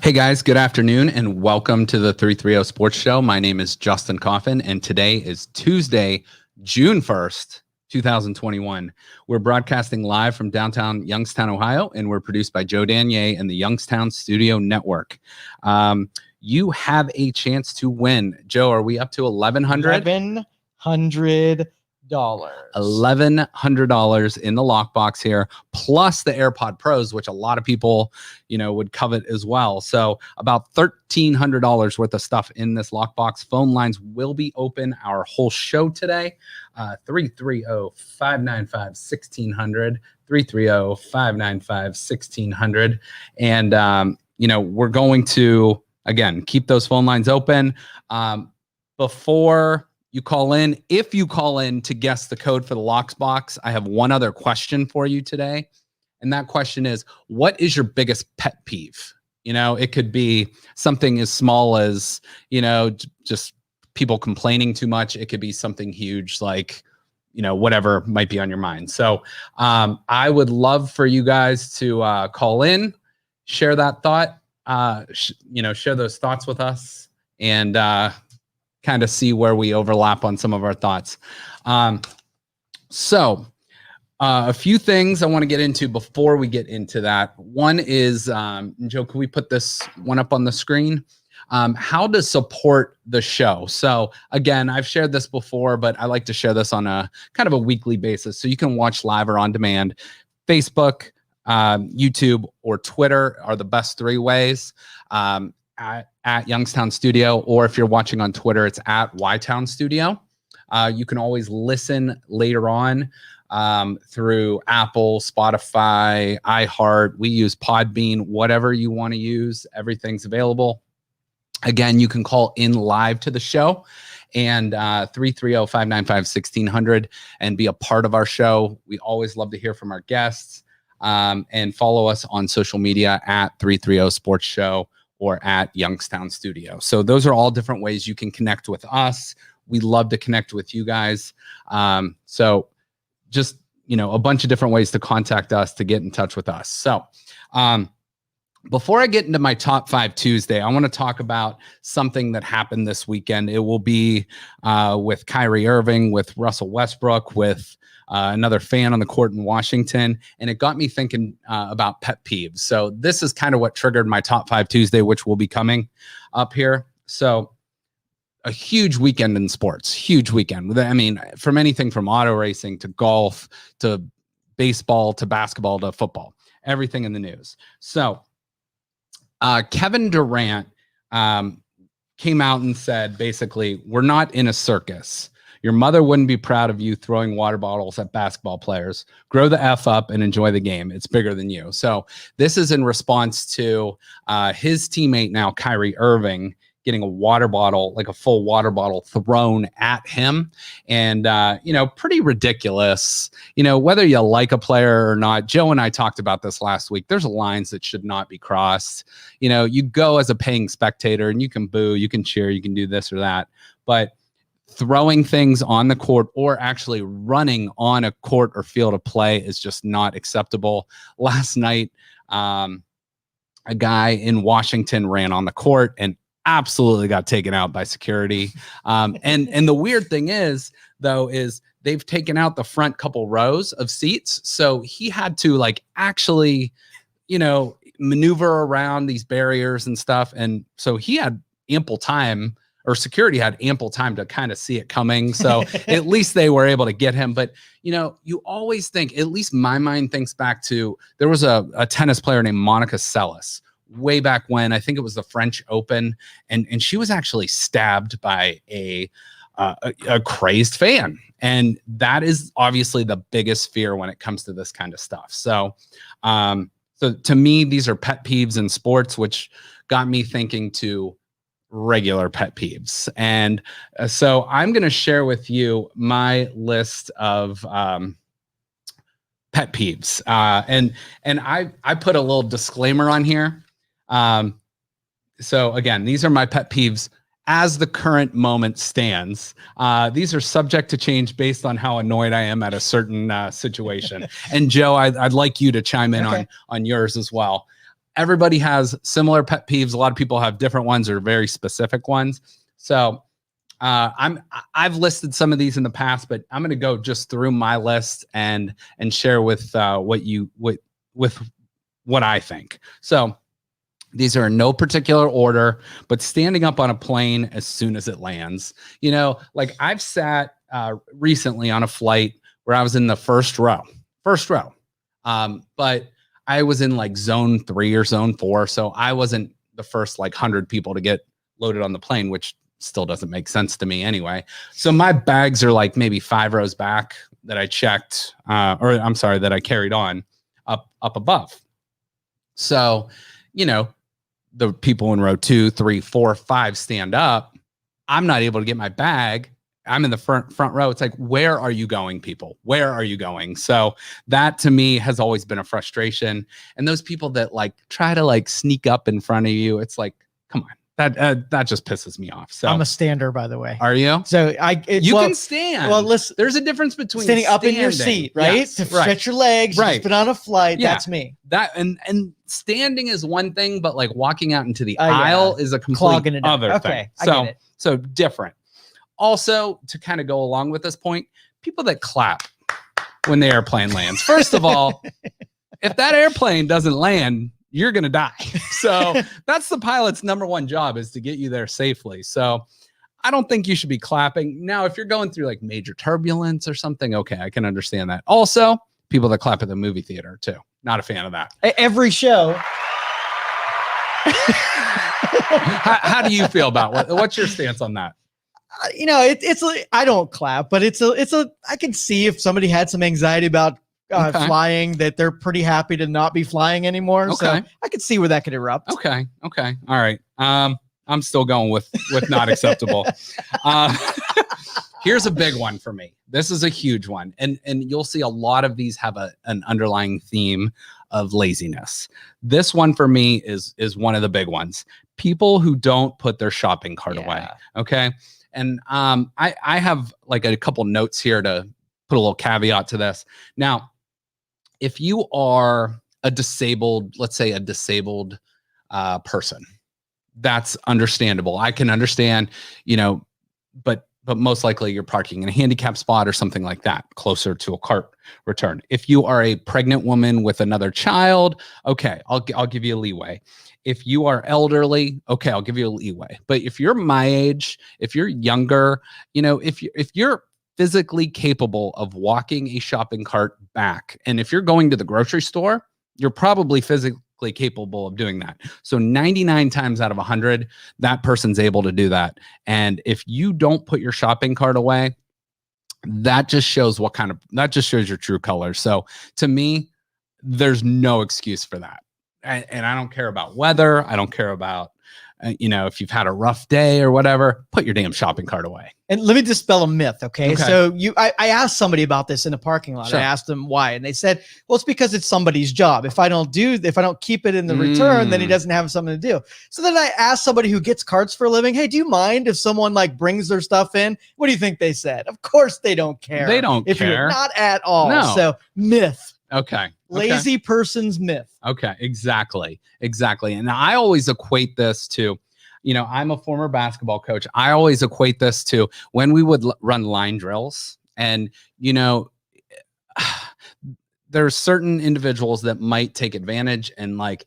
Hey guys, good afternoon and welcome to the 330 Sports Show. My name is Justin Coffin and today is Tuesday, June 1st, 2021. We're broadcasting live from downtown Youngstown, Ohio, and we're produced by Joe Danier and the Youngstown Studio Network. You have a chance to win. Joe, are we up to $1,100? $1,100. $1,100 in the lockbox here, plus the AirPod Pros, which a lot of people, would covet as well. So about $1,300 worth of stuff in this lockbox. Phone lines will be open our whole show today. 330-595-1600, 330-595-1600. And, we're going to, again, keep those phone lines open. Before you call in, if you call in to guess the code for the lockbox, I have one other question for you today. And that question is, what is your biggest pet peeve? It could be something as small as, just people complaining too much. It could be something huge like, whatever might be on your mind. So I would love for you guys to call in, share that thought, share those thoughts with us, and kind of see where we overlap on some of our thoughts. So a few things I want to get into before we get into that. One is, Joe, can we put this one up on the screen? How to support the show. So again, I've shared this before, but I like to share this on a kind of a weekly basis. So you can watch live or on demand. Facebook, YouTube, or Twitter are the best three ways. At Youngstown Studio, or if you're watching on Twitter, it's at YTown Studio. You can always listen later on through Apple, Spotify, iHeart. We use Podbean, whatever you want to use, everything's available. Again, you can call in live to the show and 330-595-1600 and be a part of our show. We always love to hear from our guests, and follow us on social media at 330 Sports Show or at Youngstown Studio. So those are all different ways you can connect with us. We love to connect with you guys. So just, a bunch of different ways to contact us, to get in touch with us. So before I get into my top 5 Tuesday, I want to talk about something that happened this weekend. It will be with Kyrie Irving, with Russell Westbrook, with another fan on the court in Washington, and it got me thinking about pet peeves. So this is kind of what triggered my top 5 Tuesday, which will be coming up here. So a huge weekend in sports, huge weekend. I mean, from anything from auto racing to golf to baseball to basketball to football, everything in the news. So Kevin Durant came out and said, basically, we're not in a circus. Your mother wouldn't be proud of you throwing water bottles at basketball players. Grow the F up and enjoy the game. It's bigger than you. So this is in response to his teammate now, Kyrie Irving, getting a water bottle, like a full water bottle, thrown at him. And, pretty ridiculous. Whether you like a player or not, Joe and I talked about this last week. There's lines that should not be crossed. You go as a paying spectator and you can boo, you can cheer, you can do this or that. But throwing things on the court or actually running on a court or field of play is just not acceptable. Last night, a guy in Washington ran on the court and absolutely got taken out by security. And the weird thing is, though, is they've taken out the front couple rows of seats. So he had to actually, maneuver around these barriers and stuff. And so he had ample time, or security had ample time to kind of see it coming. So at least they were able to get him. But, you always think, at least my mind thinks back to, there was a tennis player named Monica Seles way back when, I think it was the French Open. And she was actually stabbed by a crazed fan. And that is obviously the biggest fear when it comes to this kind of stuff. So, so to me, these are pet peeves in sports, which got me thinking to regular pet peeves. And so I'm going to share with you my list of pet peeves. And I put a little disclaimer on here. So again, these are my pet peeves as the current moment stands. These are subject to change based on how annoyed I am at a certain situation. And Joe, I'd like you to chime in on yours as well. everybody has similar pet peeves. A lot of people have different ones or very specific ones. So I've listed some of these in the past, but I'm going to go just through my list and share with what I think. So these are in no particular order, but standing up on a plane as soon as it lands. Like I've sat recently on a flight where I was in the first row. But I was in like zone 3 or zone 4. So I wasn't the first like 100 people to get loaded on the plane, which still doesn't make sense to me anyway. So my bags are like maybe 5 rows back that I checked, that I carried on up above. So, the people in row 2, 3, 4, 5 stand up. I'm not able to get my bag. I'm in the front row. It's like, where are you going, people? Where are you going? So that to me has always been a frustration. And those people that like try to like sneak up in front of you, it's like, come on. That just pisses me off. So I'm a stander, by the way. Are you? So you can stand. Well, listen, there's a difference between standing up in your seat, right? Yes, to stretch your legs. Right. You've been on a flight. Yeah. That's me. That and standing is one thing, but like walking out into the aisle is a complete other thing. So different. Also, to kind of go along with this point, people that clap when the airplane lands. First of all, if that airplane doesn't land, you're going to die. So that's the pilot's number one job, is to get you there safely. So I don't think you should be clapping. Now, if you're going through like major turbulence or something, okay, I can understand that. Also, people that clap at the movie theater too. Not a fan of that. Every show. How do you feel about what's your stance on that? It's I don't clap, but I can see if somebody had some anxiety about flying, that they're pretty happy to not be flying anymore. Okay. So I could see where that could erupt. Okay. All right. I'm still going with not acceptable. Here's a big one for me. This is a huge one. And you'll see a lot of these have an underlying theme of laziness. This one for me is one of the big ones. People who don't put their shopping cart away. Okay. And I have like a couple notes here to put a little caveat to this. Now, if you are let's say a disabled person, that's understandable. I can understand, but most likely you're parking in a handicap spot or something like that, closer to a cart return. If you are a pregnant woman with another child, okay, I'll give you a leeway. If you are elderly, okay, I'll give you a leeway. But if you're my age, if you're younger, if you're physically capable of walking a shopping cart back, and if you're going to the grocery store, you're probably physically capable of doing that. So 99 times out of 100, that person's able to do that. And if you don't put your shopping cart away, that just shows your true colors. So to me, there's no excuse for that. And I don't care about weather. I don't care about, if you've had a rough day or whatever, put your damn shopping cart away. And let me dispel a myth. Okay. So I asked somebody about this in a parking lot. Sure. I asked them why, and they said, well, it's because it's somebody's job. If I don't keep it in the return, then he doesn't have something to do. So then I asked somebody who gets carts for a living, hey, do you mind if someone like brings their stuff in? What do you think they said? Of course they don't care. They don't care. Not at all. No. So myth. Okay. Lazy person's myth. Okay. Exactly. And I always equate this to, I'm a former basketball coach. I always equate this to when we would run line drills, and, there's certain individuals that might take advantage and on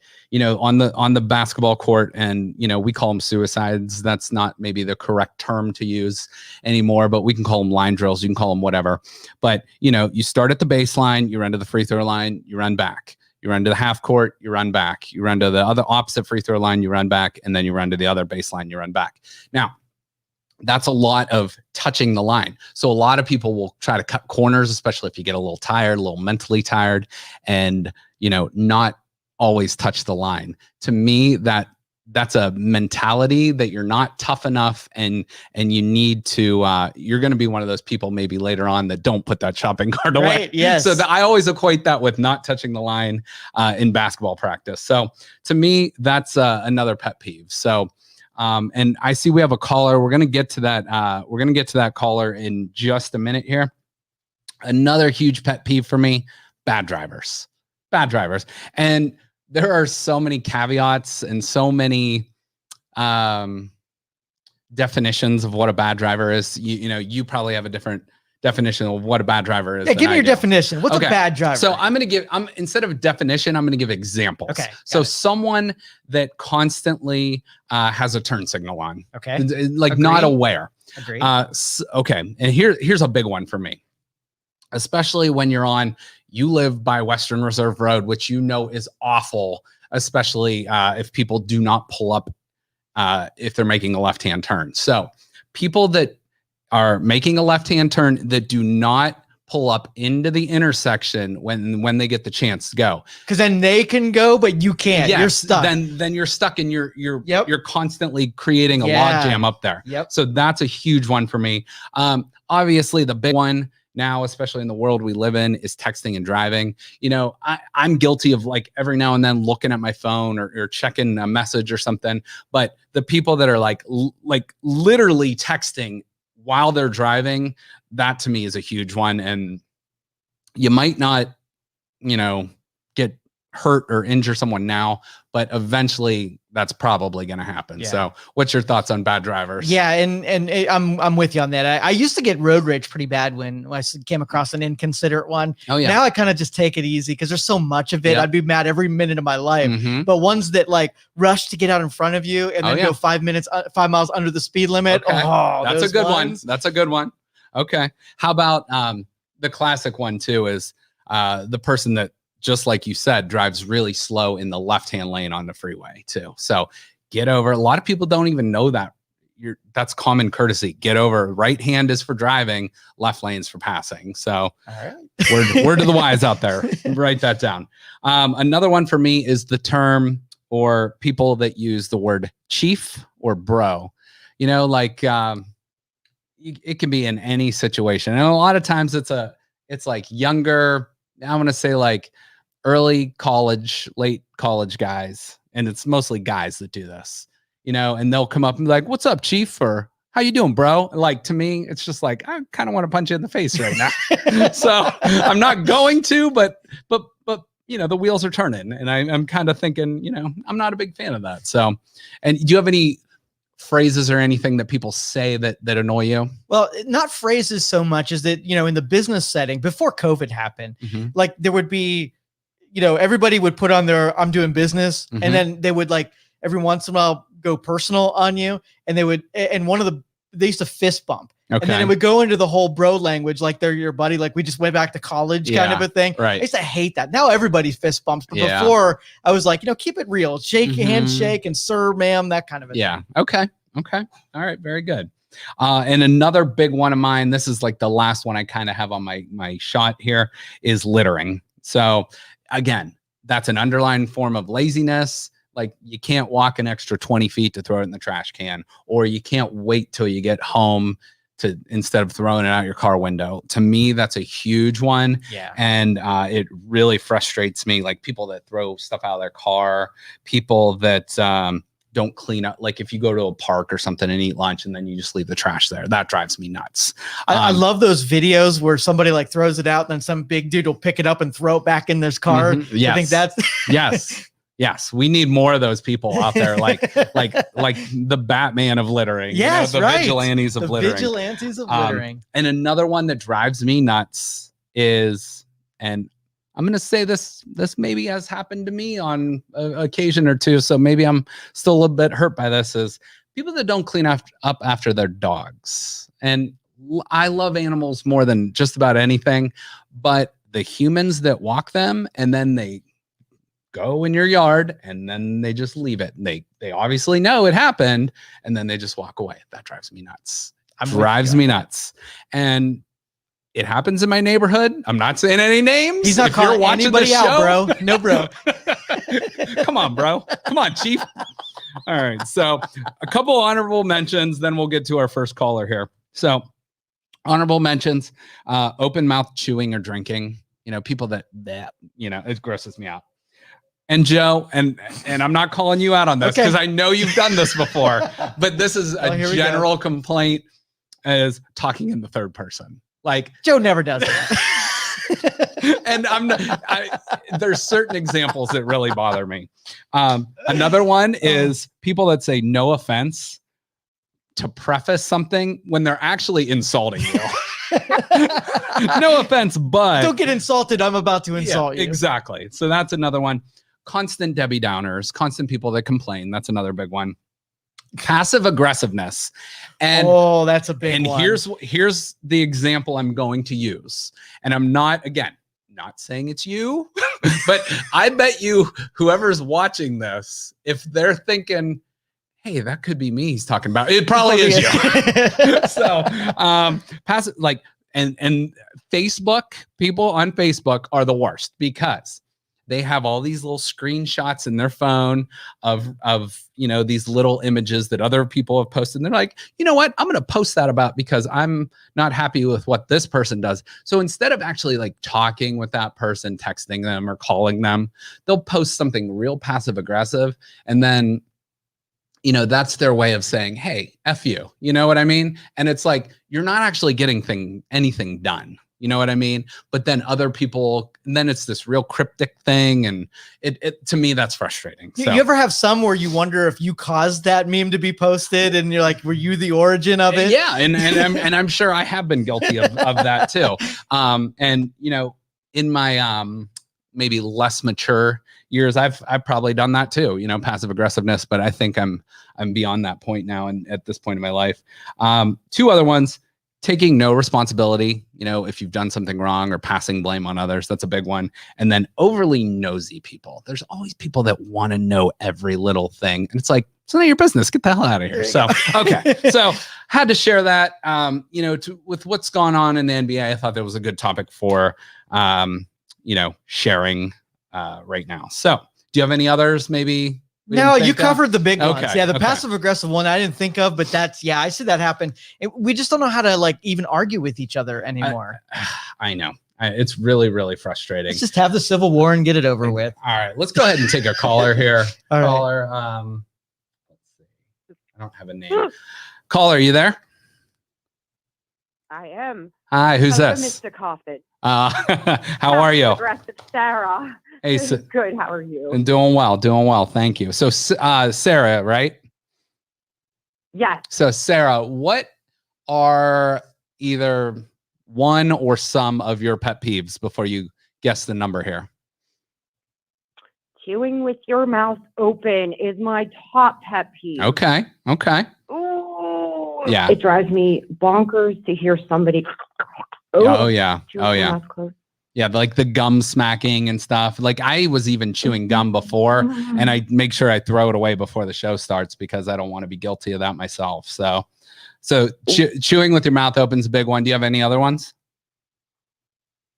the basketball court, and, we call them suicides. That's not maybe the correct term to use anymore, but we can call them line drills. You can call them whatever. But, you start at the baseline, you run to the free throw line, you run back. You run to the half court, you run back. You run to the other opposite free throw line, you run back, and then you run to the other baseline, you run back. Now, that's a lot of touching the line. So a lot of people will try to cut corners, especially if you get a little tired, a little mentally tired, and, not always touch the line. To me, that's a mentality that you're not tough enough, and you need to, you're going to be one of those people maybe later on that don't put that shopping cart away. Right, yes. So I always equate that with not touching the line in basketball practice. So to me, that's another pet peeve. So, and I see we have a caller. We're going to get to that. We're going to get to that caller in just a minute here. Another huge pet peeve for me, bad drivers. And there are so many caveats and so many definitions of what a bad driver is. You probably have a different definition of what a bad driver is. Yeah, give me your definition. What's a bad driver? So instead of definition, I'm going to give examples. Okay. So someone that constantly has a turn signal on. Okay. Like not aware. Agreed. Okay. And here's a big one for me, especially when you live by Western Reserve Road, which is awful, especially if people do not pull up if they're making a left-hand turn. So people that are making a left-hand turn that do not pull up into the intersection when they get the chance to go. Because then they can go, but you can't. Yes, you're stuck. Then you're stuck and you're constantly creating a log jam up there. Yep. So that's a huge one for me. Obviously the big one now, especially in the world we live in, is texting and driving. I'm guilty of like every now and then looking at my phone or checking a message or something. But the people that are like literally texting while they're driving, that to me is a huge one. And you might not, get hurt or injure someone now, but eventually that's probably going to happen. Yeah. So what's your thoughts on bad drivers? Yeah. And I'm with you on that. I used to get road rage pretty bad when I came across an inconsiderate one. Oh yeah. Now I kind of just take it easy because there's so much of it. Yep. I'd be mad every minute of my life. Mm-hmm. But ones that like rush to get out in front of you and then go 5 miles under the speed limit. Okay. Oh, that's a good one. That's a good one. Okay. How about the classic one too is the person that, just like you said, drives really slow in the left-hand lane on the freeway too. So get over. A lot of people don't even know that. That's common courtesy. Get over. Right hand is for driving, left lane's for passing. So word to the wise out there. Write that down. Another one for me is the term or people that use the word chief or bro. It can be in any situation. And a lot of times it's like younger, I want to say like early college, late college guys. And it's mostly guys that do this, and they'll come up and be like, "What's up, chief?" Or "How you doing, bro?" And like, to me, it's just like, I kind of want to punch you in the face right now. So I'm not going to, but the wheels are turning and I'm kind of thinking, I'm not a big fan of that. So, and do you have any phrases or anything that people say that annoy you? Well, not phrases so much as that, in the business setting before COVID happened, like there would be, everybody would put on their, I'm doing business. And then they would like every once in a while go personal on you. And they used to fist bump. Okay. And then it would go into the whole bro language, like they're your buddy, like we just went back to college kind of a thing. Right. I used to hate that. Now everybody's fist bumps. But before I was like, keep it real. Shake your handshake and sir, ma'am, that kind of a thing. Okay. All right. Very good. And another big one of mine, this is like the last one I kind of have on my shot here, is littering. So again, that's an underlying form of laziness. Like you can't walk an extra 20 feet to throw it in the trash can, or you can't wait till you get home instead of throwing it out your car window. To me, that's a huge one. Yeah. And it really frustrates me. Like people that throw stuff out of their car, people that don't clean up. Like if you go to a park or something and eat lunch and then you just leave the trash there, that drives me nuts. I love those videos where somebody like throws it out and then some big dude will pick it up and throw it back in this car. Yes. I think that's Yes, we need more of those people out there, like the Batman of littering. Yes, the vigilantes of littering. Vigilantes of littering. And another one that drives me nuts is, and I'm gonna say this maybe has happened to me on an occasion or two, so maybe I'm still a little bit hurt by this, is people that don't clean up after their dogs. And I love animals more than just about anything, but the humans that walk them and then they go in your yard and then they just leave it. And they obviously know it happened and then they just walk away. That drives me nuts. Drives me nuts. And it happens in my neighborhood. I'm not saying any names. He's not calling anybody out, bro. No, bro. Come on, bro. Come on, chief. All right. So a couple honorable mentions, then we'll get to our first caller here. So honorable mentions, open mouth chewing or drinking. People that it grosses me out. And Joe, and I'm not calling you out on this because I know you've done this before, but this is a general complaint, is talking in the third person. Like Joe never does that. And there's certain examples that really bother me. Another one is people that say no offense to preface something when they're actually insulting you. No offense, but don't get insulted. I'm about to insult you. Exactly. So that's another one. Constant Debbie Downers, constant people that complain. That's another big one. Passive aggressiveness. And that's a big one. Here's the example I'm going to use. And I'm not saying it's you, but I bet you whoever's watching this, if they're thinking, hey, that could be me he's talking about, it probably is you. So passive, like, and Facebook, people on Facebook are the worst because they have all these little screenshots in their phone of these little images that other people have posted. And they're like, you know what? I'm going to post that about because I'm not happy with what this person does. So instead of actually like talking with that person, texting them or calling them, they'll post something real passive aggressive. And then, that's their way of saying, hey, F you. You know what I mean? And it's like, you're not actually getting anything done. You know what I mean? But then other people, and then it's this real cryptic thing. And it to me, that's frustrating. So. You ever have some where you wonder if you caused that meme to be posted and you're like, were you the origin of it? Yeah. And I'm sure I have been guilty of that too. And in my maybe less mature years, I've probably done that too, passive aggressiveness, but I think I'm beyond that point now. And at this point in my life, two other ones. Taking no responsibility, if you've done something wrong, or passing blame on others, that's a big one. And then overly nosy people. There's always people that want to know every little thing. And it's like, it's none of your business. Get the hell out of here. So, okay. So had to share that, with what's gone on in the NBA. I thought that was a good topic for, sharing right now. So do you have any others maybe? No, you covered the big ones. Okay, Yeah, the passive aggressive one I didn't think of, but I see that happen. We just don't know how to like even argue with each other anymore. I know. It's really, really frustrating. Let's just have the Civil War and get it over with. All right, let's go ahead and take a caller here. All right. Caller, let's see. I don't have a name. Caller, are you there? I am. Hi, who's this? Mr. Coffin. How are you? Aggressive Sarah. Hey, good. How are you? I'm doing well. Thank you. So, Sarah, right? Yes. So, Sarah, what are either one or some of your pet peeves before you guess the number here? Chewing with your mouth open is my top pet peeve. Okay. Ooh. Yeah. It drives me bonkers to hear somebody. Oh yeah. Close. Yeah, like the gum smacking and stuff. Like I was even chewing gum before, and I make sure I throw it away before the show starts because I don't want to be guilty of that myself. So chewing with your mouth open is a big one. Do you have any other ones?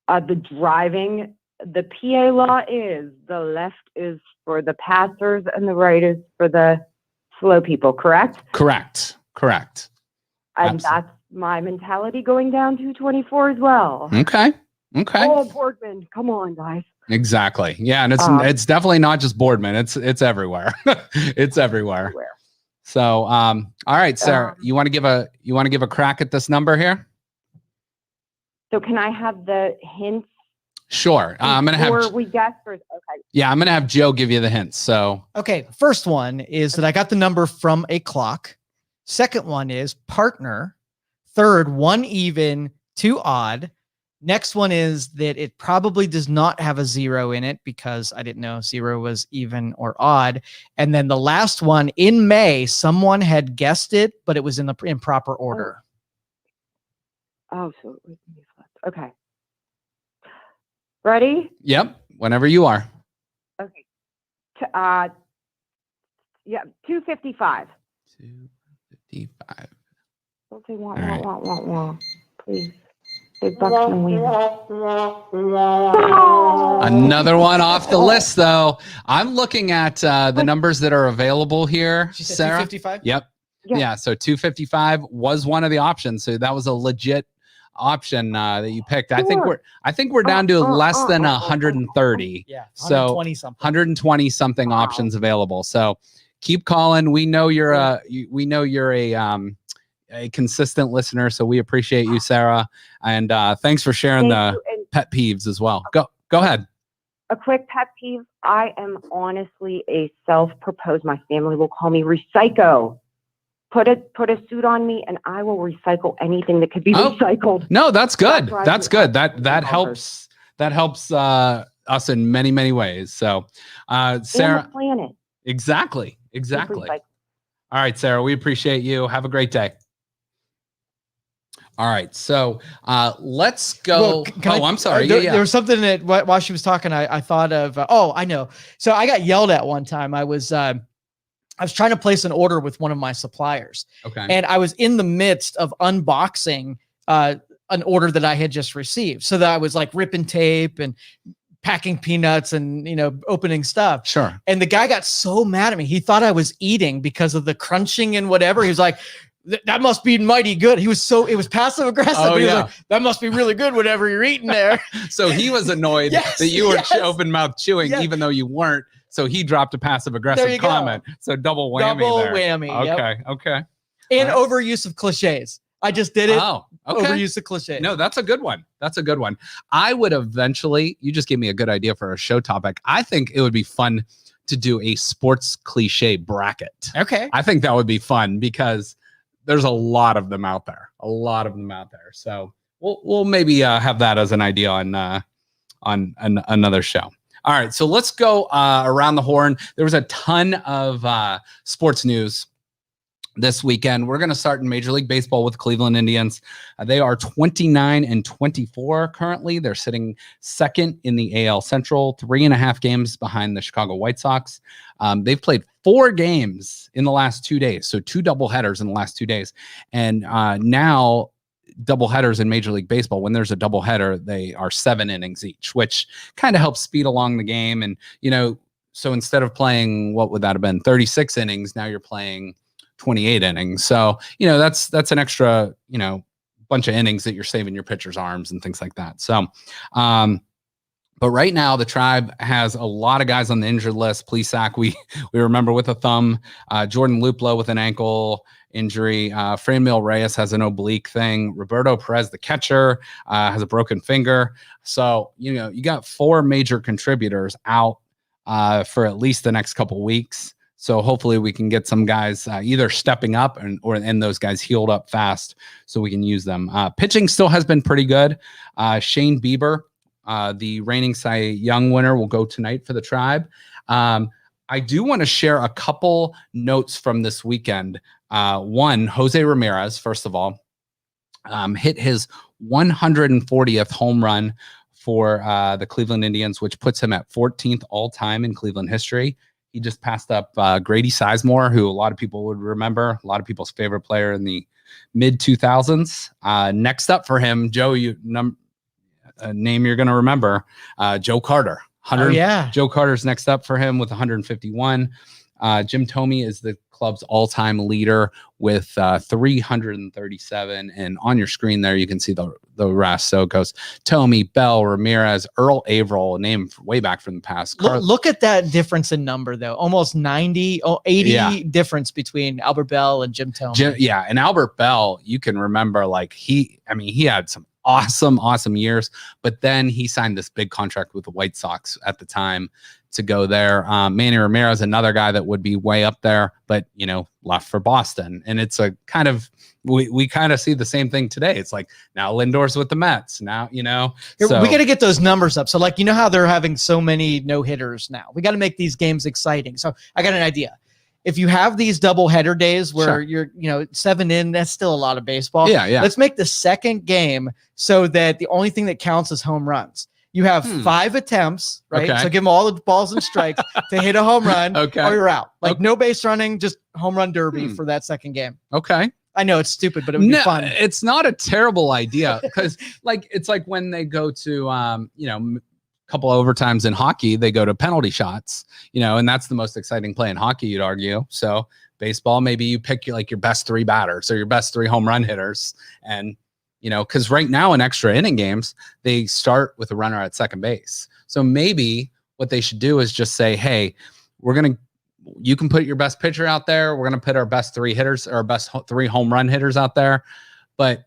The driving, the PA law is the left is for the passers and the right is for the slow people, correct? Correct. And that's my mentality going down 224 as well. Okay. Oh, Boardman, come on, guys. Exactly. Yeah, and it's definitely not just Boardman. It's everywhere. It's everywhere. So, all right, Sarah, you want to give a crack at this number here? So, can I have the hints? Sure. I'm gonna have. Or we guess first. Okay. Yeah, I'm gonna have Joe give you the hints. So. Okay. First one is that I got the number from a clock. Second one is partner. Third, 1 even, 2 odd. Next one is that it probably does not have a 0 in it because I didn't know 0 was even or odd. And then the last one, in May, someone had guessed it, but it was in the improper order. So it was okay. Ready? Yep. Whenever you are. Okay. 255. 255. Don't say want. Please. Big bucks and win. Another one off the list, though. I'm looking at the numbers that are available here. She said Sarah? 255? Yep. Yeah. So 255 was one of the options. So that was a legit option that you picked. I think we're down to less than 130. Yeah. 120 something. 120 something options available. So keep calling. We know you're a consistent listener, so we appreciate you, Sarah, and thanks for sharing the pet peeves as well. Go ahead. A quick pet peeve. I am honestly a self-proposed, my family will call me recycle. Put a suit on me and I will recycle anything that could be recycled. No, that's good. That's good. That helps. That helps us in many, many ways. So, Sarah, and the planet. Exactly. All right, Sarah, we appreciate you. Have a great day. All right, so let's go. I'm sorry. There was something that while she was talking, I thought of. I know. So I got yelled at one time. I was trying to place an order with one of my suppliers. Okay. And I was in the midst of unboxing an order that I had just received. So that I was like ripping tape and packing peanuts and, opening stuff. Sure. And the guy got so mad at me. He thought I was eating because of the crunching and whatever. He was like, that must be mighty good. It was passive aggressive. Oh, He was like, that must be really good, whatever you're eating there. So he was annoyed that you were open mouth chewing, even though you weren't. So he dropped a passive aggressive comment. So double whammy. Okay. And overuse of cliches. I just did it. Oh, okay. Overuse of cliches. No, that's a good one. I would eventually, you just gave me a good idea for a show topic. I think it would be fun to do a sports cliche bracket. Okay. I think that would be fun because there's a lot of them out there. So we'll maybe have that as an idea on another show. All right, so let's go around the horn. There was a ton of sports news this weekend. We're going to start in Major League Baseball with the Cleveland Indians. They are 29-24 currently. They're sitting second in the AL Central, 3.5 games behind the Chicago White Sox. They've played 4 games in the last 2 days, so 2 doubleheaders in the last 2 days. And now doubleheaders in Major League Baseball, when there's a doubleheader, they are 7 innings each, which kind of helps speed along the game. And, so instead of playing, what would that have been, 36 innings, now you're playing 28 innings. So, that's an extra, bunch of innings that you're saving your pitcher's arms and things like that. So, but right now the Tribe has a lot of guys on the injured list. Plesac, we remember, with a thumb, Jordan Luplow with an ankle injury, Franmil Reyes has an oblique thing, Roberto Perez, the catcher, has a broken finger. So, you got 4 major contributors out for at least the next couple weeks. So hopefully we can get some guys either stepping up and those guys healed up fast so we can use them. Pitching still has been pretty good. Shane Bieber, the reigning Cy Young winner, will go tonight for the Tribe. I do want to share a couple notes from this weekend. One, Jose Ramirez, first of all, hit his 140th home run for the Cleveland Indians, which puts him at 14th all-time in Cleveland history. He just passed up Grady Sizemore, who a lot of people would remember, a lot of people's favorite player in the mid-2000s. Next up for him, Joe, a name you're going to remember, Joe Carter. Joe Carter's next up for him with 151. Jim Thome is the club's all-time leader with 337. And on your screen there, you can see the rest. So it goes Thome, Bell, Ramirez, Earl Averill, name way back from the past. Look at that difference in number, though. Almost 80 difference between Albert Bell and Jim Thome. And Albert Bell, you can remember, he had some awesome years, but then he signed this big contract with the White Sox at the time to go there. Manny Ramirez, another guy that would be way up there, but left for Boston. And it's a kind of, we kind of see the same thing today. It's like, now Lindor's with the Mets. Now, so we got to get those numbers up. So how they're having so many no hitters now, we got to make these games exciting. So I got an idea. If you have these double header days where you're, 7 in, that's still a lot of baseball. Yeah. Let's make the second game so that the only thing that counts is home runs. You have 5 attempts, right? Okay. So give them all the balls and strikes to hit a home run, or you're out. No base running, just home run derby for that second game. Okay. I know it's stupid, but it would be fun. It's not a terrible idea because, it's like when they go to, couple of overtimes in hockey, they go to penalty shots, and that's the most exciting play in hockey, you'd argue. So baseball, maybe you pick your best 3 batters or your best 3 home run hitters. And, because right now in extra inning games, they start with a runner at second base. So maybe what they should do is just say, hey, you can put your best pitcher out there. We're going to put our best 3 hitters or our best 3 home run hitters out there. But,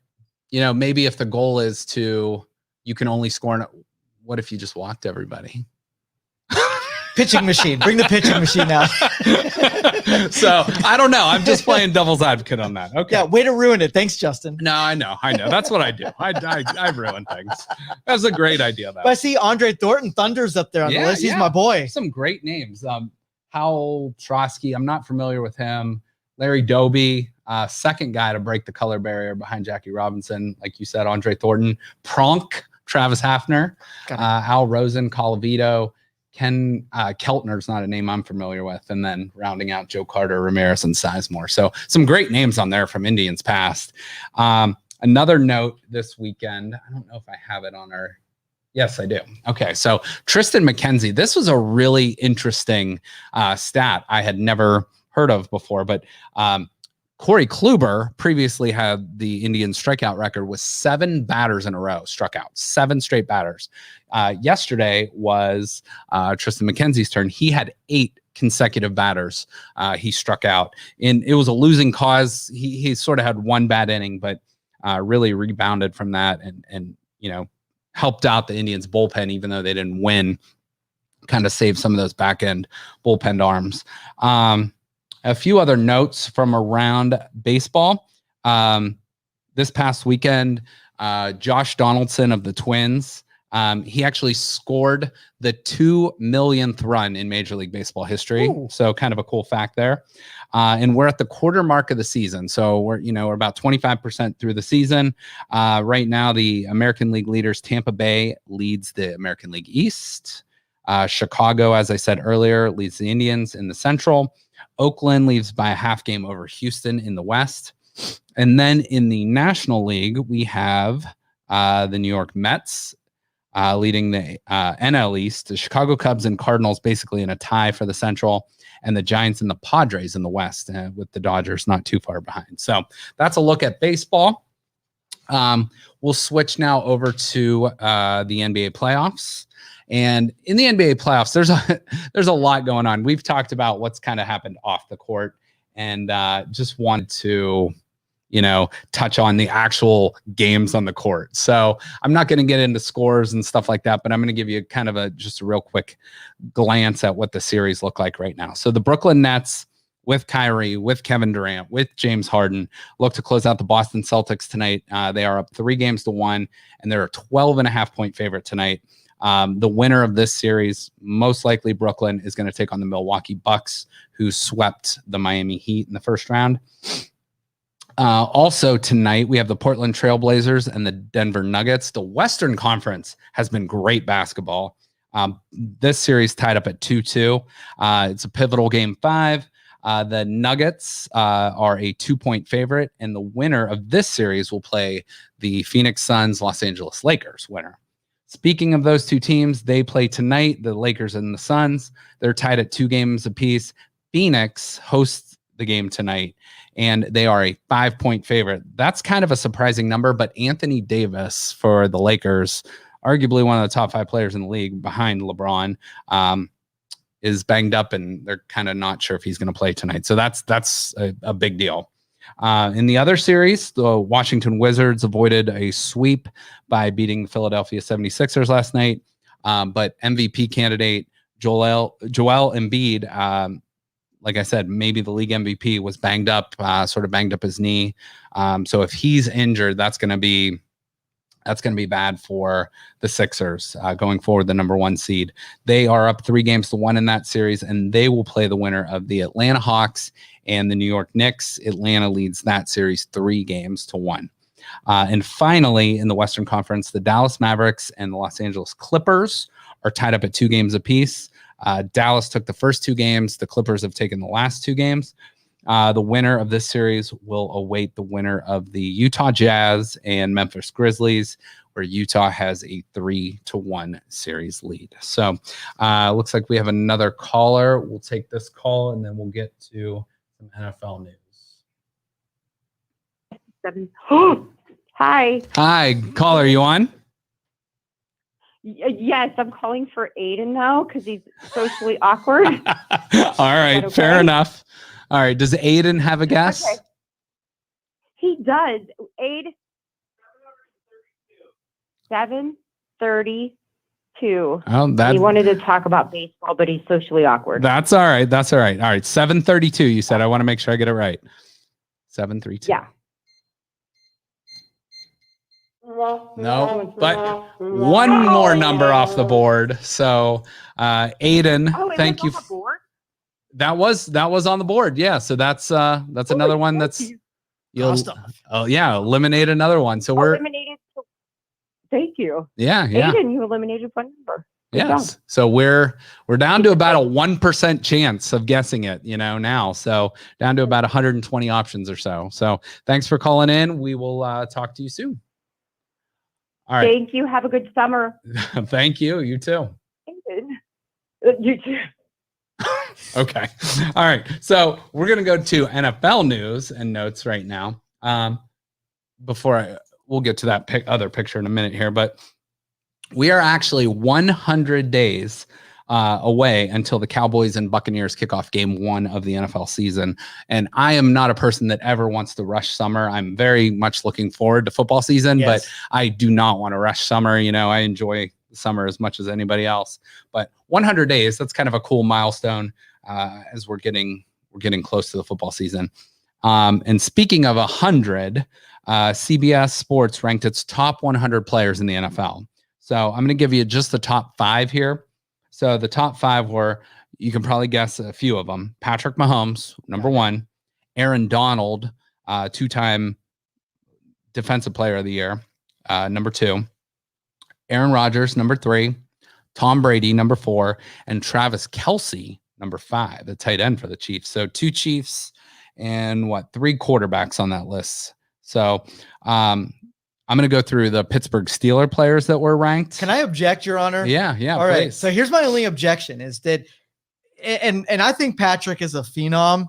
maybe if the goal is to you can only score. What if you just walked everybody? Pitching machine. Bring the pitching machine out. So I don't know. I'm just playing devil's advocate on that. Okay. Yeah. Way to ruin it. Thanks, Justin. No, I know. That's what I do. I ruin things. That's a great idea, though. But I see Andre Thornton, Thunder's up there on the list. He's my boy. Some great names. Howell Trotsky. I'm not familiar with him. Larry Doby, second guy to break the color barrier behind Jackie Robinson. Like you said, Andre Thornton, Pronk, Travis Hafner, Al Rosen, Colavito, Ken Keltner's not a name I'm familiar with. And then rounding out Joe Carter, Ramirez, and Sizemore. So some great names on there from Indians past. Another note this weekend, I don't know if I have it on our... Yes, I do. Okay, so Tristan McKenzie. This was a really interesting stat I had never heard of before, but Corey Kluber previously had the Indian strikeout record with 7 batters in a row struck out, 7 straight batters. Yesterday was Tristan McKenzie's turn. He had 8 consecutive batters he struck out, and it was a losing cause. He sort of had one bad inning, but really rebounded from that and helped out the Indians bullpen, even though they didn't win, kind of saved some of those back end bullpen arms. A few other notes from around baseball. This past weekend, Josh Donaldson of the Twins, he actually scored the 2 millionth run in Major League Baseball history. Ooh. So kind of a cool fact there. And we're at the quarter mark of the season. So we're about 25% through the season. Right now, the American League leaders, Tampa Bay leads the American League East. Chicago, as I said earlier, leads the Indians in the Central. Oakland leads by a half game over Houston in the West. And then in the National League, we have the New York Mets leading the NL East, the Chicago Cubs and Cardinals basically in a tie for the Central, and the Giants and the Padres in the West, with the Dodgers not too far behind. So that's a look at baseball. We'll switch now over to the NBA playoffs. And in the NBA playoffs, there's a lot going on. We've talked about what's kind of happened off the court, and just wanted to touch on the actual games on the court. So I'm not going to get into scores and stuff like that, but I'm going to give you kind of just a real quick glance at what the series look like right now. So the Brooklyn Nets with Kyrie, with Kevin Durant, with James Harden, look to close out the Boston Celtics tonight. They are up 3-1, and they're a 12.5-point favorite tonight. The winner of this series, most likely Brooklyn, is going to take on the Milwaukee Bucks, who swept the Miami Heat in the first round. Also tonight, we have the Portland Trailblazers and the Denver Nuggets. The Western Conference has been great basketball. This series tied up at 2-2. It's a pivotal game 5. The Nuggets are a 2-point favorite, and the winner of this series will play the Phoenix Suns, Los Angeles Lakers winner. Speaking of those two teams, they play tonight, the Lakers and the Suns. They're tied at 2 games apiece. Phoenix hosts the game tonight, and they are a 5-point favorite. That's kind of a surprising number, but Anthony Davis for the Lakers, arguably one of the top 5 players in the league behind LeBron, is banged up, and they're kind of not sure if he's going to play tonight. So that's a big deal. In the other series, the Washington Wizards avoided a sweep by beating the Philadelphia 76ers last night. But MVP candidate Joel Embiid, like I said, maybe the league MVP, was banged up, sort of banged up his knee. So if he's injured, that's going to be bad for the Sixers going forward, the number 1 seed. They are up 3-1 in that series, and they will play the winner of the Atlanta Hawks and the New York Knicks. Atlanta leads that series 3-1. And finally, in the Western Conference, the Dallas Mavericks and the Los Angeles Clippers are tied up at 2 games apiece. Dallas took the first 2 games. The Clippers have taken the last 2 games. The winner of this series will await the winner of the Utah Jazz and Memphis Grizzlies, where Utah has a 3-1 series lead. So looks like we have another caller. We'll take this call, and then we'll get to some NFL news. Hi. Hi, caller, you on? Yes, I'm calling for Aiden now because he's socially awkward. All right, okay? Fair enough. All right, does Aiden have a guess? Okay. He does. 7. 7:32. Oh, that he wanted to talk about baseball, but he's socially awkward. That's all right. That's all right. All right. 7:32. You said. I want to make sure I get it right. 7:32. Yeah. No, but one more number off the board. So, Aiden, thank you. That was on the board. Yeah. So that's another one that's eliminate another one. So we're eliminated. Thank you. Yeah. Aiden, you eliminated one number. Good yes. job. So we're down to about a 1% chance of guessing it, now. So down to about 120 options or so. So thanks for calling in. We will talk to you soon. All right. Thank you. Have a good summer. Thank you. You too. You too. Okay. All right. So we're going to go to NFL news and notes right now. We'll get to that other picture in a minute here, but we are actually 100 days away until the Cowboys and Buccaneers kick off game 1 of the NFL season. And I am not a person that ever wants to rush summer. I'm very much looking forward to football season, but I do not want to rush summer. I enjoy summer as much as anybody else, but 100 days, that's kind of a cool milestone as we're getting close to the football season. And speaking of 100, CBS Sports ranked its top 100 players in the NFL. So I'm going to give you just the top 5 here. So the top 5 were, you can probably guess a few of them. Patrick Mahomes, number 1. Aaron Donald, 2-time Defensive Player of the Year, number 2. Aaron Rodgers, number 3. Tom Brady, number 4. And Travis Kelce, number 5, the tight end for the Chiefs. So 2 Chiefs and 3 quarterbacks on that list. So I'm going to go through the Pittsburgh Steelers players that were ranked. Can I object, Your Honor? Yeah. All right. So here's my only objection is that, and I think Patrick is a phenom,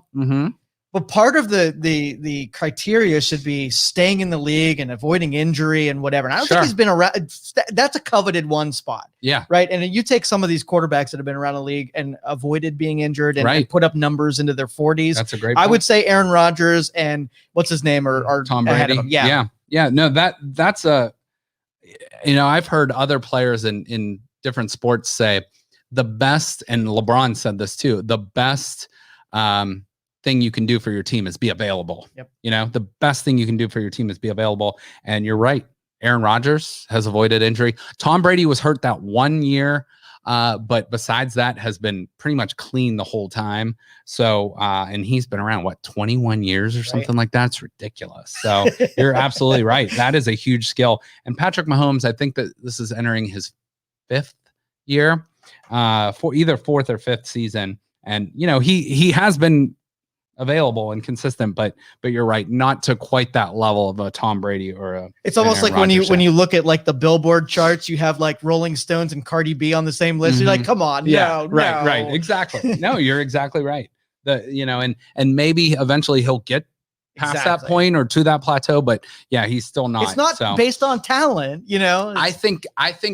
but part of the criteria should be staying in the league and avoiding injury and whatever. And I don't think he's been around. That's a coveted one spot. Yeah. Right. And you take some of these quarterbacks that have been around the league and avoided being injured and put up numbers into their 40s. That's a great point. I would say Aaron Rodgers and what's his name are Tom Brady. Yeah. No, that's I've heard other players in different sports say the best, and LeBron said this too, the best thing you can do for your team is be available. Yep. The best thing you can do for your team is be available. And you're right. Aaron Rodgers has avoided injury. Tom Brady was hurt that 1 year. But besides that, has been pretty much clean the whole time. So, and he's been around 21 years or something like that. It's ridiculous. So you're absolutely right. That is a huge skill. And Patrick Mahomes, I think that this is entering his 5th year, for either 4th or 5th season. And, he has been available and consistent, but you're right, not to quite that level of a Tom Brady or it's almost like when you look at like the Billboard charts, you have like Rolling Stones and Cardi B on the same list. You're like, come on, right, exactly. No, you're exactly right. And maybe eventually he'll get past that point or to that plateau, but he's still not. It's not based on talent, I think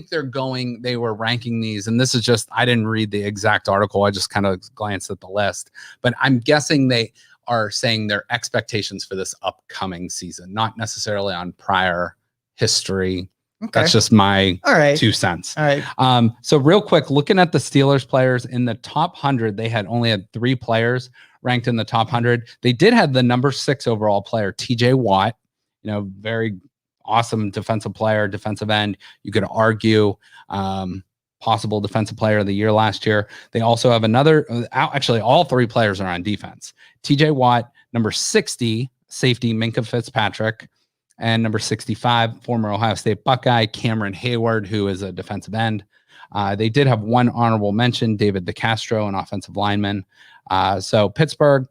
they were ranking these, and this is just, I didn't read the exact article. I just kind of glanced at the list, but I'm guessing they are saying their expectations for this upcoming season, not necessarily on prior history. Okay. That's just my 2 cents. All right. So real quick, looking at the Steelers players in the top 100, they had only had 3 players ranked in the top 100. They did have the number 6 overall player, TJ Watt, very awesome defensive player, defensive end. You could argue possible defensive player of the year last year. They also have actually all 3 players are on defense. TJ Watt, number 60, safety Minkah Fitzpatrick, and number 65, former Ohio State Buckeye, Cameron Hayward, who is a defensive end. They did have 1 honorable mention, David DeCastro, an offensive lineman. So Pittsburgh,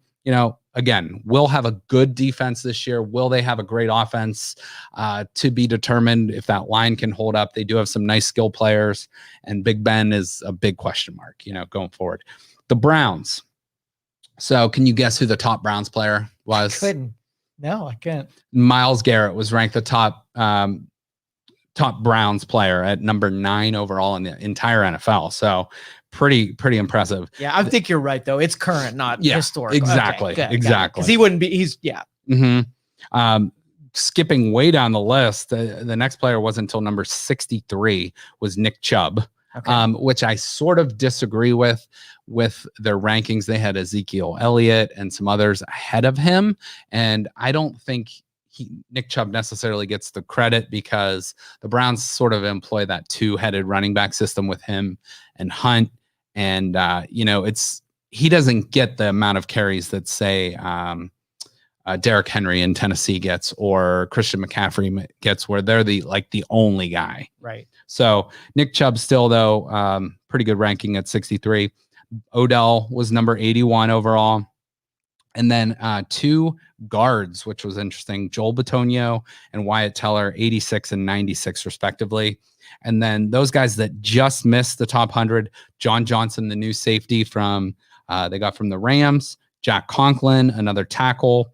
again, will have a good defense this year. Will they have a great offense? To be determined if that line can hold up. They do have some nice skill players, and Big Ben is a big question mark, going forward. The Browns. So can you guess who the top Browns player was? I couldn't. No, I can't. Myles Garrett was ranked the top Browns player at number 9 overall in the entire NFL. So pretty impressive. Yeah, I think you're right though. It's current, not historic. Exactly. Okay, exactly. Because he wouldn't be. He's. Mm-hmm. skipping way down the list, the next player wasn't until number 63 was Nick Chubb, which I sort of disagree with their rankings. They had Ezekiel Elliott and some others ahead of him, and I don't think Nick Chubb necessarily gets the credit because the Browns sort of employ that two-headed running back system with him and Hunt, and he doesn't get the amount of carries that, say, Derrick Henry in Tennessee gets, or Christian McCaffrey gets, where they're the only guy. Right. So Nick Chubb still, though, pretty good ranking at 63. Odell was number 81 overall. And then 2 guards, which was interesting, Joel Bitonio and Wyatt Teller, 86 and 96 respectively. And then those guys that just missed the top 100, John Johnson, the new safety they got from the Rams, Jack Conklin, another tackle,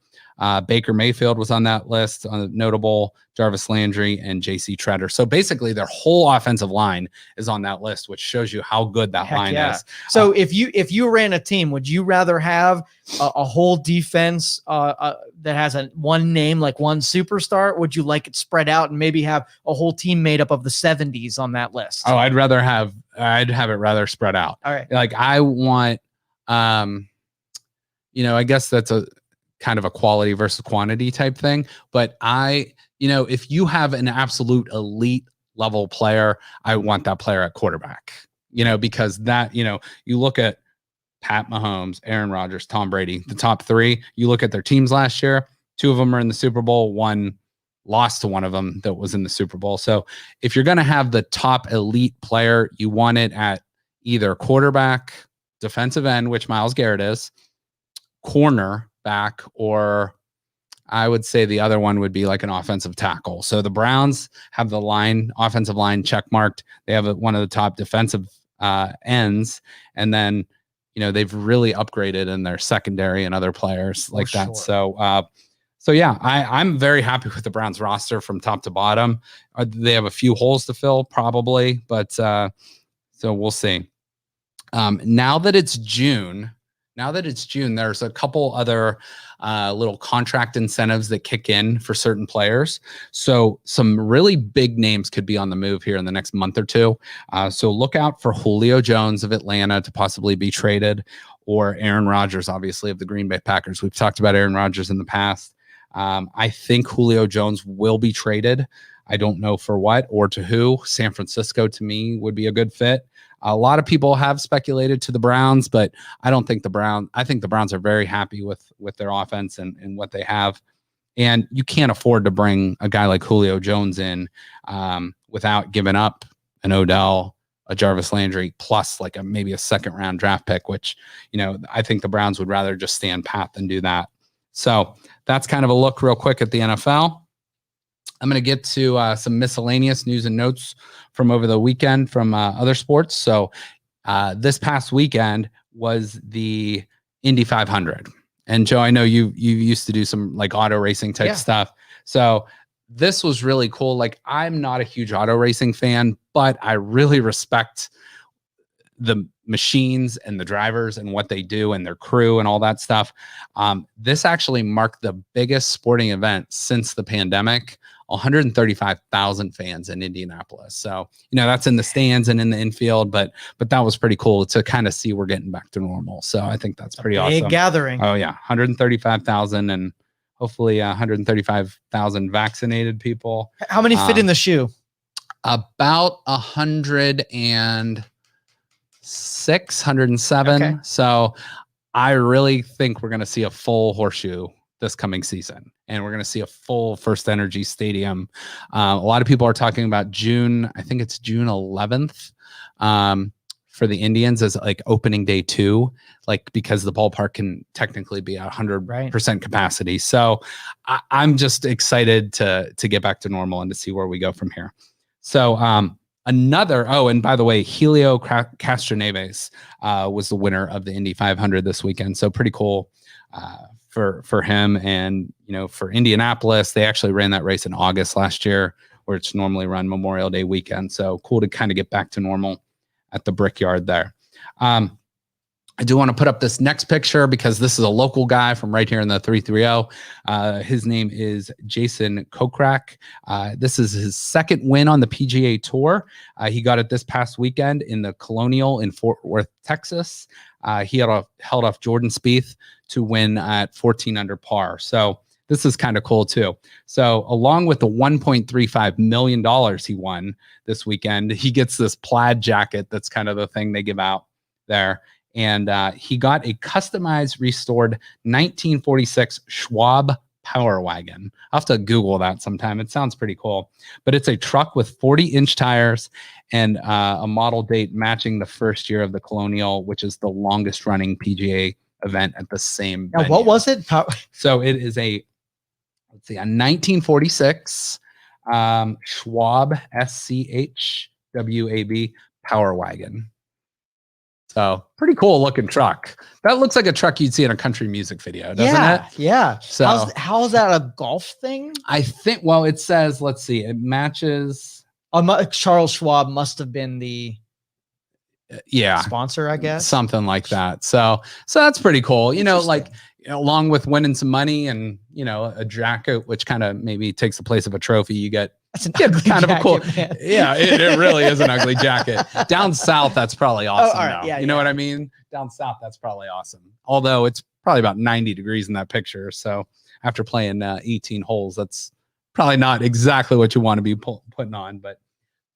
Baker Mayfield was on that list, notable, Jarvis Landry, and J.C. Treader. So basically their whole offensive line is on that list, which shows you how good that line is. So if you ran a team, would you rather have a whole defense that has one name, like one superstar? Or would you like it spread out and maybe have a whole team made up of the 70s on that list? Oh, I'd have it rather spread out. All right. Like I want, I guess that's a kind of a quality versus quantity type thing. But if you have an absolute elite level player, I want that player at quarterback, because that, you look at Pat Mahomes, Aaron Rodgers, Tom Brady, the top 3, you look at their teams last year, 2 of them are in the Super Bowl, 1 lost to one of them that was in the Super Bowl. So if you're going to have the top elite player, you want it at either quarterback, defensive end, which Myles Garrett is, corner back, or I would say the other one would be like an offensive tackle. So the Browns have the offensive line check marked. They have one of the top defensive ends, and then they've really upgraded in their secondary and other players like that. Sure. So yeah, I'm very happy with the Browns roster from top to bottom. They have a few holes to fill probably, but so we'll see. Now that it's June, there's a couple other little contract incentives that kick in for certain players. So some really big names could be on the move here in the next month or two. So look out for Julio Jones of Atlanta to possibly be traded, or Aaron Rodgers, obviously, of the Green Bay Packers. We've talked about Aaron Rodgers in the past. I think Julio Jones will be traded. I don't know for what or to who. San Francisco, to me, would be a good fit. A lot of people have speculated to the Browns, but I think the Browns are very happy with their offense and what they have. And you can't afford to bring a guy like Julio Jones in without giving up an Odell, a Jarvis Landry, plus maybe a 2nd round draft pick, which, I think the Browns would rather just stand pat than do that. So that's kind of a look real quick at the NFL. I'm going to get to some miscellaneous news and notes from over the weekend from other sports. So this past weekend was the Indy 500. And Joe, I know you used to do some auto racing type stuff. So this was really cool. I'm not a huge auto racing fan, but I really respect the machines and the drivers and what they do and their crew and all that stuff. This actually marked the biggest sporting event since the pandemic. 135,000 fans in Indianapolis. So, that's in the stands and in the infield, but that was pretty cool to kind of see we're getting back to normal. So I think that's pretty awesome. Big gathering. Oh yeah. 135,000 and hopefully 135,000 vaccinated people. How many fit in the shoe? About 106, 107. Okay. So I really think we're going to see a full horseshoe this coming season, and we're going to see a full First Energy Stadium. A lot of people are talking about June. I think it's June 11th for the Indians as opening day 2, because the ballpark can technically be at 100% capacity. So I'm just excited to get back to normal and to see where we go from here. So and by the way, Helio Castroneves was the winner of the Indy 500 this weekend. So pretty cool for him. And, for Indianapolis, they actually ran that race in August last year, where it's normally run Memorial Day weekend. So cool to kind of get back to normal at the Brickyard there. I do want to put up this next picture because this is a local guy from right here in the 330. His name is Jason Kokrak. This is his second win on the PGA Tour. He got it this past weekend in the Colonial in Fort Worth, Texas. He held off Jordan Spieth to win at 14 under par. So this is kind of cool too. So along with the $1.35 million he won this weekend, he gets this plaid jacket. That's kind of the thing they give out there. And he got a customized, restored 1946 Schwab Power Wagon. I'll have to Google that sometime. It sounds pretty cool. But it's a truck with 40-inch tires and a model date matching the first year of the Colonial, which is the longest running PGA event at the same venue. What was it? So it is a 1946 Schwab, SCHWAB Power Wagon. So pretty cool looking truck. That looks like a truck you'd see in a country music video, doesn't it? Yeah. So how is that a golf thing? I think, well, it says, let's see, it matches. Charles Schwab must have been the sponsor, I guess. Something like that. So that's pretty cool. You know, like, along with winning some money and, you know, a jacket, which kind of maybe takes the place of a trophy, you get kind of a cool. Man. Yeah, it really is an ugly jacket. Down south, that's probably awesome. All right. Yeah, you know what I mean? Down south, that's probably awesome. Although it's probably about 90 degrees in that picture. So after playing 18 holes, that's probably not exactly what you want to be putting on, but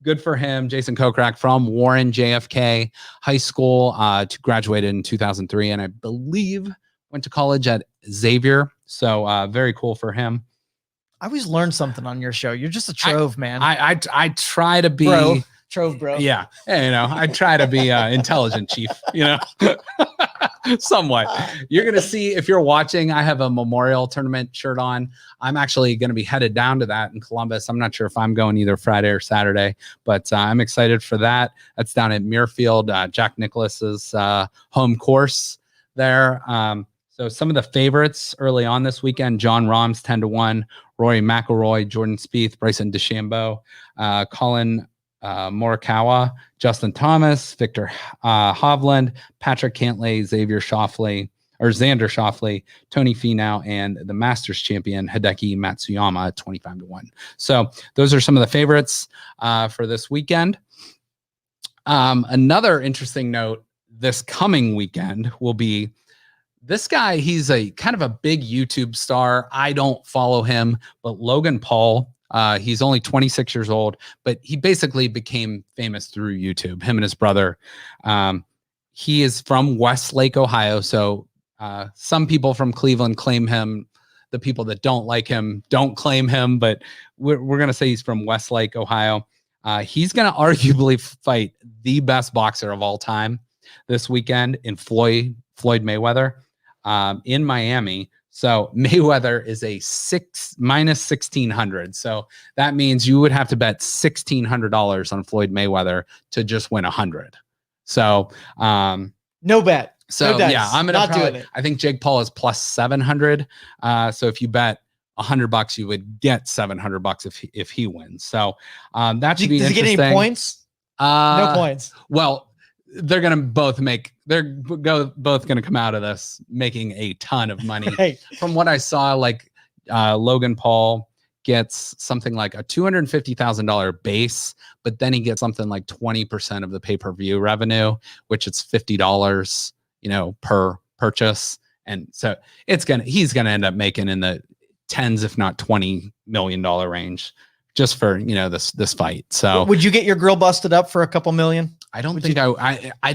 good for him. Jason Kokrak from Warren JFK High School, graduated in 2003, and I believe went to college at Xavier. So very cool for him. I always learn something on your show. You're just a trove, man. I try to be trove, bro. Yeah. You know, I try to be intelligent, Chief, you know, somewhat. You're going to see, if you're watching, I have a Memorial Tournament shirt on. I'm actually going to be headed down to that in Columbus. I'm not sure if I'm going either Friday or Saturday, but I'm excited for that. That's down at Muirfield, Jack Nicklaus's home course there. So some of the favorites early on this weekend: John Rahm's 10-1, Rory McIlroy, Jordan Spieth, Bryson DeChambeau, Colin Morikawa, Justin Thomas, Victor Hovland, Patrick Cantlay, Xander Schauffele, Tony Finau, and the Masters champion Hideki Matsuyama at 25-1. So those are some of the favorites for this weekend. Another interesting note this coming weekend will be this guy. He's a kind of a big YouTube star. I don't follow him, but Logan Paul, he's only 26 years old, but he basically became famous through YouTube, him and his brother. He is from Westlake, Ohio. So some people from Cleveland claim him. The people that don't like him don't claim him, but we're going to say he's from Westlake, Ohio. He's going to arguably fight the best boxer of all time this weekend in Floyd Mayweather in Miami. So Mayweather is a minus 1,600. So that means you would have to bet $1,600 on Floyd Mayweather to just win 100. So no bet. So no yeah, I'm gonna doing it. I think Jake Paul is plus 700. So if you bet $100, you would get $700 if he wins. So that should be interesting. Does he get any points? No points. Well, they're gonna both gonna come out of this making a ton of money. Right. From what I saw, like Logan Paul gets something like a $250,000 base, but then he gets something like 20% of the pay-per-view revenue, which it's $50, you know, per purchase. And so he's gonna end up making in the tens, if not $20 million range, just for, you know, this fight. So would you get your grill busted up for a couple million? I don't think I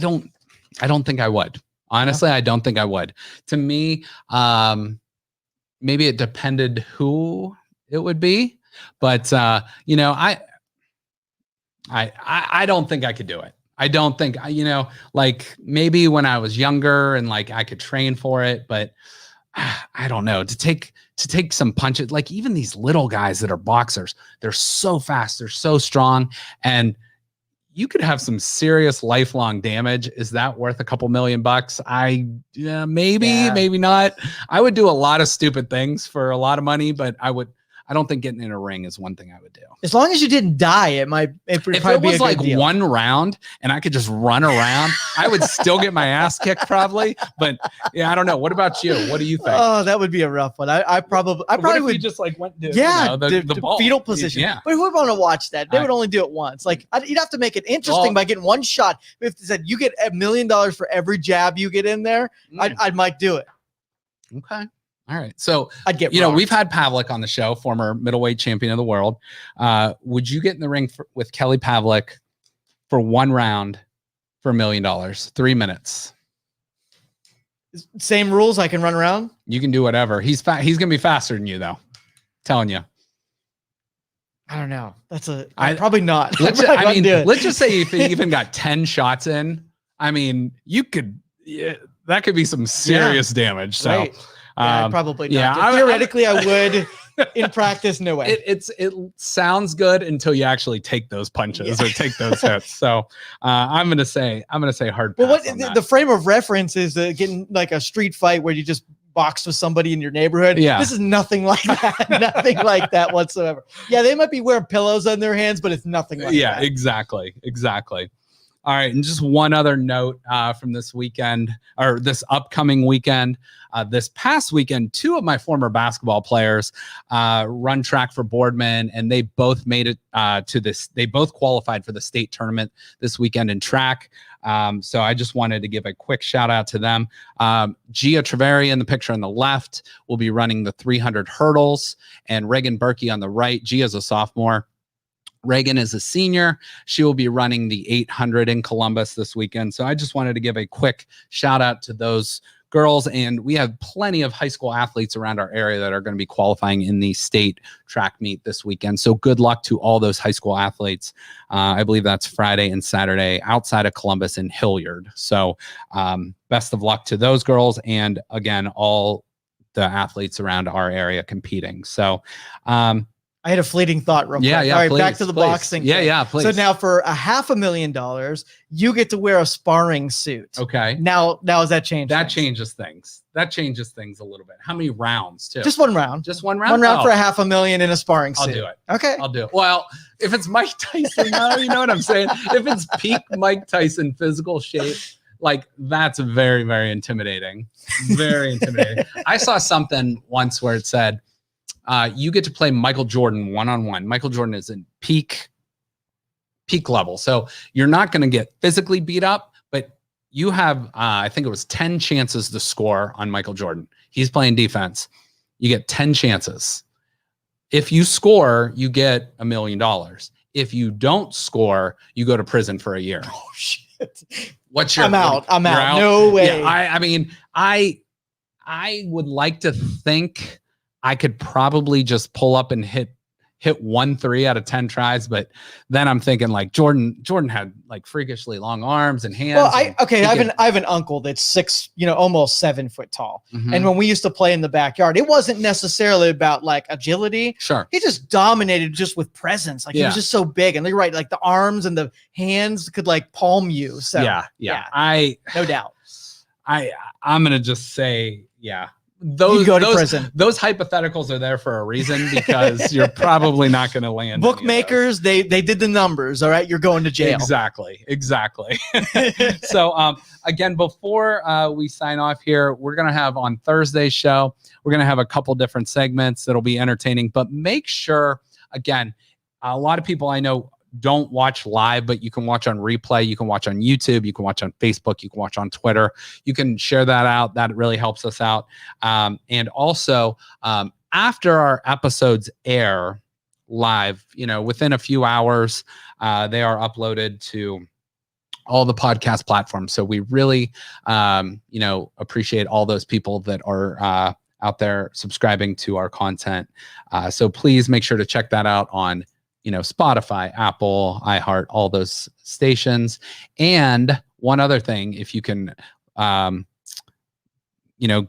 don't think I would. Honestly, I don't think I would. To me, maybe it depended who it would be, but you know, I don't think I could do it. I don't think, you know, like maybe when I was younger and like I could train for it, but I don't know, to take some punches, like even these little guys that are boxers, they're so fast, they're so strong, and you could have some serious lifelong damage. Is that worth a couple $1 million? Maybe not. I would do a lot of stupid things for a lot of money, but I would I don't think getting in a ring is one thing I would do. As long as you didn't die, it would If probably it be a was good like deal. one round and I could just run around, I would still get my ass kicked probably. But yeah, I don't know. What about you? What do you think? Oh, that would be a rough one. I probably would just like went to the ball. fetal position. Yeah. But who would want to watch that? They would only do it once. Like you'd have to make it interesting by getting one shot. If they said you get $1 million for every jab you get in there, I might do it. Okay. All right. So I'd get, we've had Pavlik on the show, former middleweight champion of the world. Would you get in the ring with Kelly Pavlik for one round for $1 million, 3 minutes? Same rules. I can run around. You can do whatever. He's going to be faster than you though. Telling you. I don't know. Probably not. Let's just say if he even got 10 shots in, I mean, you could, that could be some serious damage. So right. Probably not. Yeah, theoretically, I would. In practice, no way. It sounds good until you actually take those punches or take those hits. So I'm gonna say hard pass. Well, the frame of reference is getting like a street fight where you just box with somebody in your neighborhood. Yeah, this is nothing like that. Nothing like that whatsoever. Yeah, they might be wearing pillows on their hands, but it's nothing like that. Yeah, exactly. All right, and just one other note from this weekend or this upcoming weekend. This past weekend, 2 of my former basketball players run track for Boardman, and they both made it to this. They both qualified for the state tournament this weekend in track. So I just wanted to give a quick shout out to them. Gia Treveri in the picture on the left will be running the 300 hurdles, and Reagan Berkey on the right. Gia's a sophomore. Reagan is a senior. She will be running the 800 in Columbus this weekend. So I just wanted to give a quick shout out to those girls. And we have plenty of high school athletes around our area that are going to be qualifying in the state track meet this weekend. So good luck to all those high school athletes. I believe that's Friday and Saturday outside of Columbus and Hilliard. So best of luck to those girls. And again, all the athletes around our area competing. So, I had a fleeting thought real quick. Yeah, All right, please, back to the boxing. Yeah, please. So now for $500,000, you get to wear a sparring suit. Okay. Now does that change? That changes things. That changes things a little bit. How many rounds too? Just one round. Just one round? One round for $500,000 in a sparring suit. I'll do it. Okay. I'll do it. Well, if it's Mike Tyson, you know what I'm saying? If it's peak Mike Tyson physical shape, like that's very, very intimidating. Very intimidating. I saw something once where it said, you get to play Michael Jordan one-on-one. Michael Jordan is in peak level. So you're not going to get physically beat up, but you have, I think it was 10 chances to score on Michael Jordan. He's playing defense. You get 10 chances. If you score, you get $1 million. If you don't score, you go to prison for a year. Oh, shit. I'm out. I'm out. No way. Yeah, I mean, I would like to think I could probably just pull up and hit 3 out of 10 tries, but then I'm thinking like Jordan had like freakishly long arms and hands. Well, I have an uncle that's 6, almost 7 foot tall. Mm-hmm. And when we used to play in the backyard, it wasn't necessarily about like agility. Sure. He just dominated just with presence. Like he was just so big, and you're right. Like the arms and the hands could like palm you. So yeah. No doubt. I'm going to just say, yeah. Those hypotheticals are there for a reason because you're probably not going to land. Bookmakers, they did the numbers. All right, you're going to jail. Exactly. So again, before we sign off here, we're going to have on Thursday's show, we're going to have a couple different segments that'll be entertaining. But make sure, again, a lot of people I know don't watch live, but you can watch on replay. You can watch on YouTube. You can watch on Facebook. You can watch on Twitter. You can share that out. That really helps us out. And also, after our episodes air live, within a few hours, they are uploaded to all the podcast platforms. So we really, appreciate all those people that are out there subscribing to our content. So please make sure to check that out on Spotify, Apple, iHeart, all those stations. And one other thing, if you can,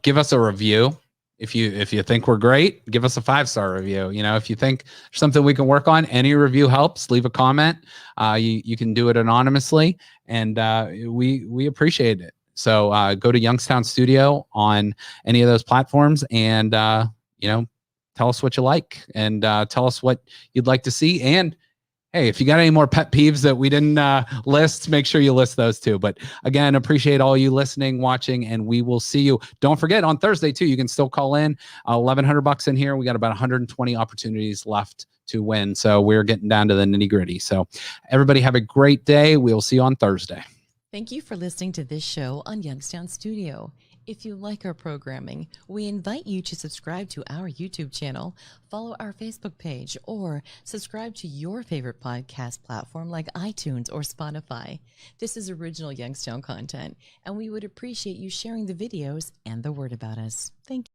give us a review. If you think we're great, give us a 5-star review. If you think there's something we can work on, any review helps. Leave a comment. You can do it anonymously, and we appreciate it. So go to Youngstown Studio on any of those platforms, and tell us what you like, and tell us what you'd like to see. And hey, if you got any more pet peeves that we didn't list, make sure you list those too. But again, appreciate all you listening, watching, and we will see you. Don't forget on Thursday too, you can still call in. $1,100 in here. We got about 120 opportunities left to win. So we're getting down to the nitty gritty. So everybody have a great day. We'll see you on Thursday. Thank you for listening to this show on Youngstown Studio. If you like our programming, we invite you to subscribe to our YouTube channel, follow our Facebook page, or subscribe to your favorite podcast platform like iTunes or Spotify. This is original Youngstown content, and we would appreciate you sharing the videos and the word about us. Thank you.